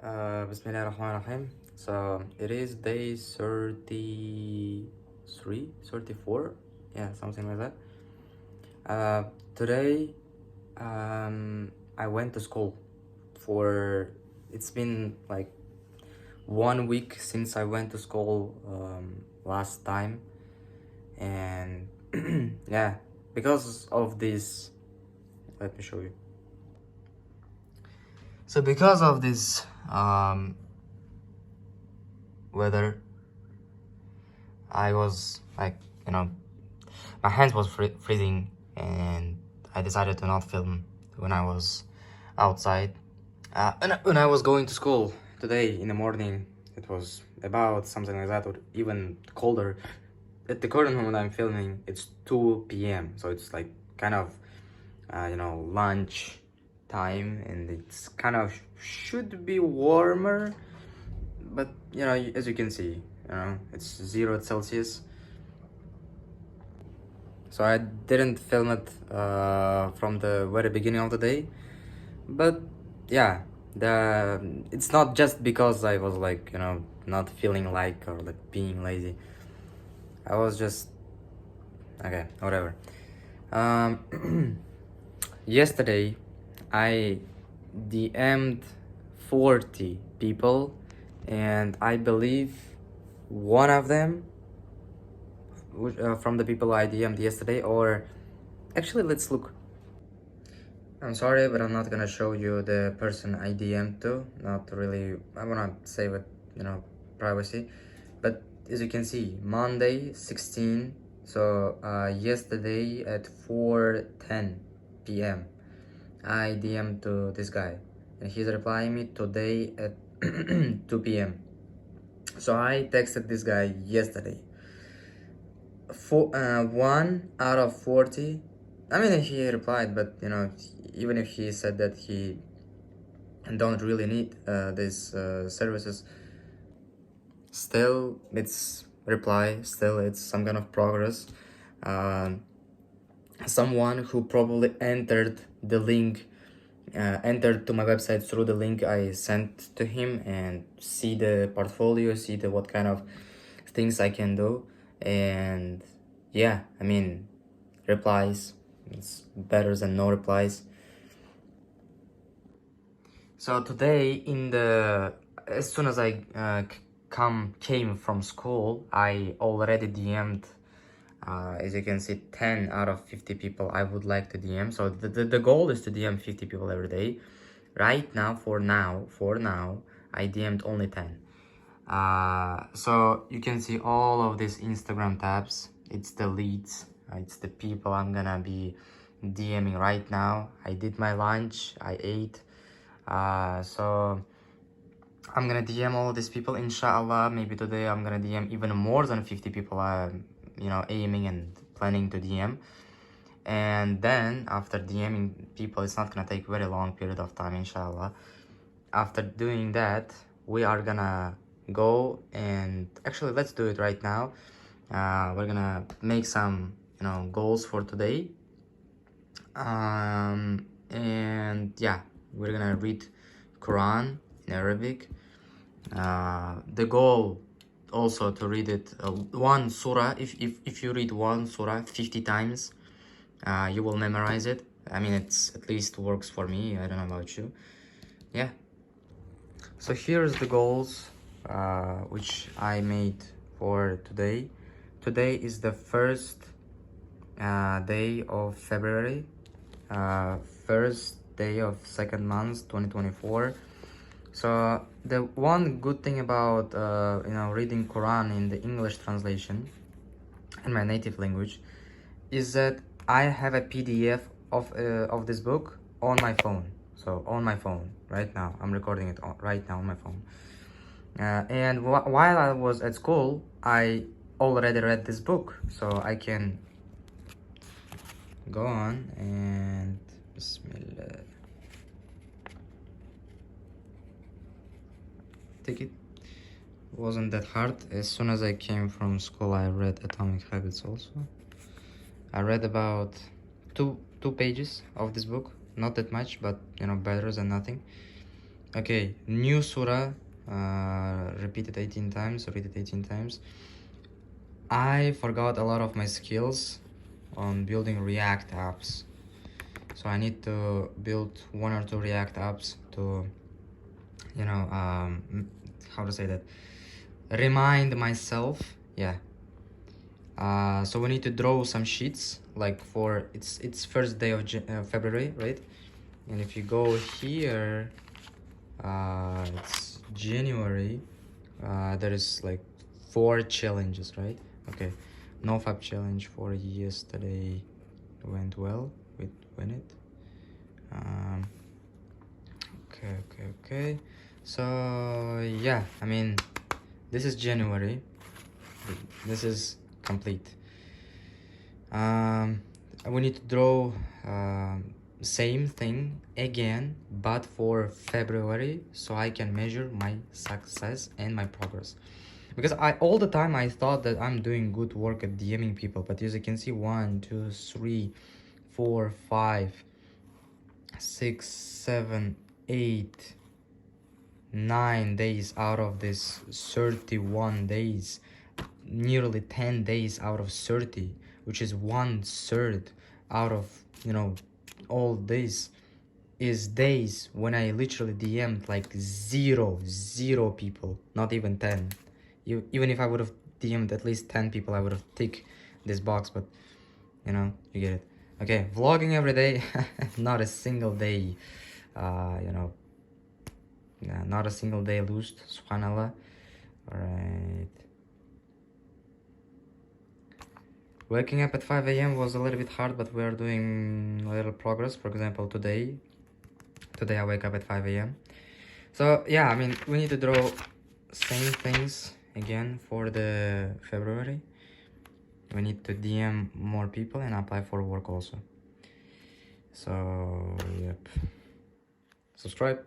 Bismillahirrahmanirrahim. So it is day 33, 34, yeah, something like that. Today, I went to school for, it's been like 1 week since I went to school last time, and yeah, because of this, let me show you. So because of this weather, I was like, my hands was freezing, and I decided to not film when I was outside. When I was going to school today in the morning, it was about something like that, or even colder. At the current moment I'm filming, it's 2 p.m. So it's like kind of, lunch time, and it's kind of should be warmer, but as you can see, it's 0 Celsius. So I didn't film it from the very beginning of the day, but yeah, it's not just because I was like, not feeling like, or like being lazy. I was just, okay, whatever. Yesterday I DM'd 40 people, and I believe one of them from the people I DM'd yesterday, or actually, let's look. I'm sorry, but I'm not gonna show you the person I DM'd to. Not really, I wanna save it, privacy. But as you can see, Monday 16, so yesterday at 4:10 p.m. I DM'd to this guy, and he's replying me today at 2 p.m. So I texted this guy yesterday. 1 out of 40. I mean, he replied, but even if he said that he don't really need these services, still it's reply, still it's some kind of progress. Someone who probably entered the link, entered to my website through the link I sent to him, and see the portfolio, see the what kind of things I can do. And yeah, I mean, replies, it's better than no replies. So today, as soon as I came from school, I already DM'd, as you can see, 10 out of 50 people I would like to DM. So the goal is to DM 50 people every day. Right now, for now, I DM'd only 10. So you can see all of these Instagram tabs. It's the leads, it's the people I'm gonna be DMing right now. I did my lunch, I ate. So I'm gonna DM all these people, inshallah. Maybe today I'm gonna DM even more than 50 people I'm aiming and planning to DM. And then after DMing people, it's not gonna take very long period of time, inshallah. After doing that, we are gonna go, and actually let's do it right now. We're gonna make some goals for today, and yeah, we're gonna read Quran in Arabic. The goal also to read it one surah. If you read one surah 50 times, you will memorize it. I mean, it's at least works for me. I don't know about you. Yeah, so here's the goals which I made for today. Today is the first day of February, first day of second month 2024. So the one good thing about reading Quran in the English translation in my native language is that I have a PDF of this book on my phone. So on my phone right now, I'm recording it right now on my phone. And while I was at school, I already read this book, so I can go on and Bismillah. Take it. Wasn't that hard. As soon as I came from school, I read Atomic Habits also. I read about two pages of this book, not that much, but better than nothing. Okay, new surah, repeat it 18 times, read it 18 times. I forgot a lot of my skills on building React apps. So I need to build 1 or 2 React apps to, you know, how to say that? Remind myself, yeah. So we need to draw some sheets, like for, it's first day of February, right? And if you go here, it's January, there is like 4 challenges, right? Okay, nofap challenge for yesterday went well, we win it. Okay, so yeah, I mean, this is January, this is complete. We need to draw same thing again, but for February, so I can measure my success and my progress. Because all the time I thought that I'm doing good work at DMing people, but as you can see, 1 2 3 4 5 6 7 8 9 days out of this 31 days, nearly 10 days out of 30, which is 1/3 out of, you know, all days, is days when I literally DM'd like zero people, not even 10. Even if I would have DM'd at least 10 people, I would have ticked this box, but you know, you get it. Okay, vlogging every day, not a single day, you know, not a single day lost, subhanallah. Alright. Waking up at 5 a.m. was a little bit hard, but we are doing a little progress. For example, today I wake up at 5 a.m. So yeah, I mean, we need to draw same things again for the February. We need to DM more people and apply for work also. So yep, subscribe.